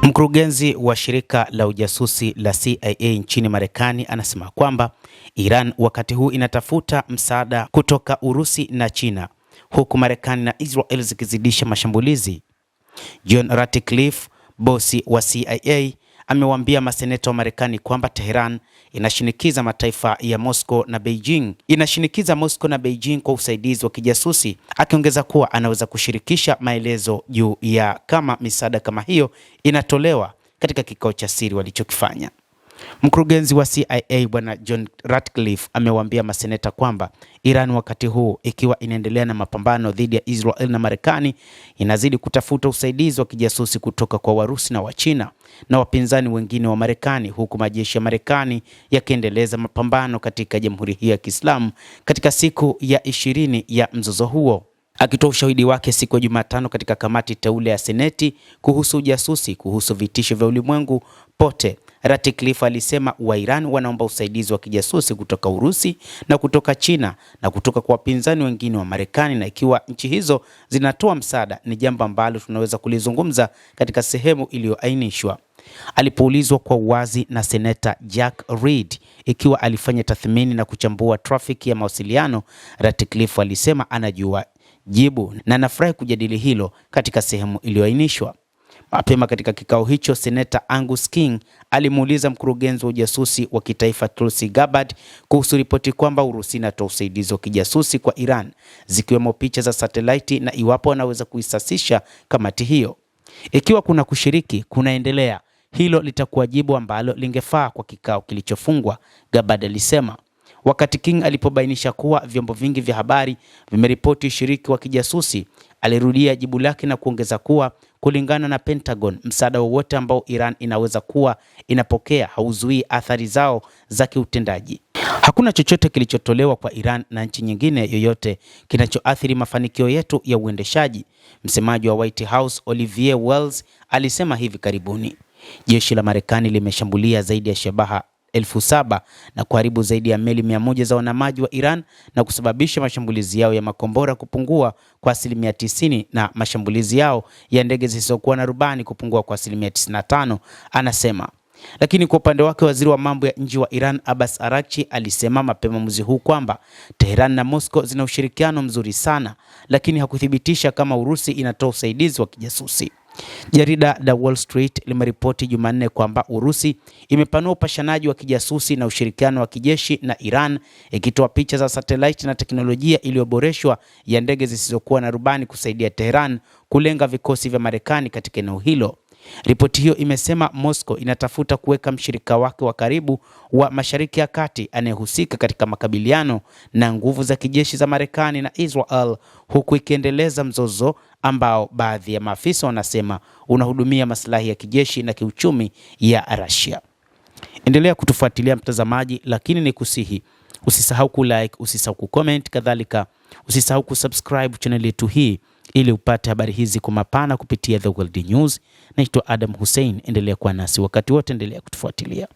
Mkurugenzi wa shirika la ujasusi la CIA nchini Marekani anasema kwamba Iran wakati huu inatafuta msaada kutoka Urusi na China, huku Marekani na Israel zikizidisha mashambulizi. John Ratcliffe, bosi wa CIA, amewaambia maseneta wa Marekani kwamba Tehran inashinikiza mataifa ya Moscow na Beijing kwa usaidizi wa kijasusi, akiongeza kuwa anaweza kushirikisha maelezo juu ya kama misaada kama hiyo inatolewa katika kikao cha siri walichokifanya. Mkurugenzi wa CIA Bwana John Ratcliffe amewaambia maseneta kwamba Iran wakati huu ikiwa inaendelea na mapambano dhidi ya Israel na Marekani inazidi kutafuta usaidizi wa kijasusi kutoka kwa Warusi na Wachina na wapinzani wengine wa Marekani, huku majeshi ya Marekani yakiendeleza mapambano katika Jamhuri hii ya Kiislamu katika siku ya 20 ya mzozo huo. Akitoa ushahidi wake siku ya Jumatano katika kamati teule ya Seneti kuhusu ujasusi kuhusu vitisho vya ulimwengu pote, Ratcliffe alisema Iran wanaomba usaidizi wa kijasusi kutoka Urusi na kutoka China na kutoka kwa wapinzani wengine wa Marekani, na ikiwa nchi hizo zinatoa msaada ni jambo ambalo tunaweza kulizungumza katika sehemu iliyoainishwa. Alipoulizwa kwa uwazi na Seneta Jack Reed ikiwa alifanya tathmini na kuchambua trafiki ya mawasiliano, Ratcliffe alisema anajua jibu na anafurahi kujadili hilo katika sehemu iliyoainishwa. Mapema katika kikao hicho, Seneta Angus King alimuuliza mkurugenzi wa ujasusi wa kitaifa Tulsi Gabbard kuhusu ripoti kwamba Urusi inatoa usaidizi wa kijasusi kwa Iran, zikiwemo picha za satellite, na iwapo anaweza kuisasisha kamati hiyo. Ikiwa kuna kushiriki kunaendelea, hilo litakuwa jibu ambalo lingefaa kwa kikao kilichofungwa, Gabbard alisema. Wakati King alipobainisha kuwa vyombo vingi vya habari vimeripoti ushiriki wa kijasusi, alirudia jibu lake na kuongeza kuwa kulingana na Pentagon, msaada wowote ambao Iran inaweza kuwa inapokea hauzuii athari zao za kiutendaji. Hakuna chochote kilichotolewa kwa Iran na nchi nyingine yoyote kinachoathiri mafanikio yetu ya uendeshaji, msemaji wa White House Olivier Wells alisema hivi karibuni. Jeshi la Marekani limeshambulia zaidi ya shabaha 7,000 na kuharibu zaidi ya meli 100 za wanamaji wa Iran na kusababisha mashambulizi yao ya makombora kupungua kwa 90% na mashambulizi yao ya ndege zisizokuwa na rubani kupungua kwa 95%, anasema. Lakini kwa upande wake, waziri wa mambo ya nje wa Iran Abbas Araghchi alisema mapema mwezi huu kwamba Tehran na Moscow zina ushirikiano mzuri sana, lakini hakuthibitisha kama Urusi inatoa usaidizi wa kijasusi. Jarida la Wall Street limeripoti Jumanne kwamba Urusi imepanua upashanaji wa kijasusi na ushirikiano wa kijeshi na Iran, ikitoa picha za satellite na teknolojia iliyoboreshwa ya ndege zisizokuwa na rubani kusaidia Tehran kulenga vikosi vya Marekani katika eneo hilo. Ripoti hiyo imesema Moscow inatafuta kuweka mshirika wake wa karibu wa Mashariki ya Kati anayehusika katika makabiliano na nguvu za kijeshi za Marekani na Israel, huku ikiendeleza mzozo ambao baadhi ya maafisa wanasema unahudumia maslahi ya kijeshi na kiuchumi ya Russia. Endelea kutufuatilia mtazamaji, lakini ni kusihi usisahau kulike, usisahau kucomment, kadhalika usisahau kusubscribe channel yetu hii ili upate habari hizi kwa mapana kupitia The World News. Naitwa Adam Hussein, endelea kuwa nasi wakati wote, endelea kutufuatilia.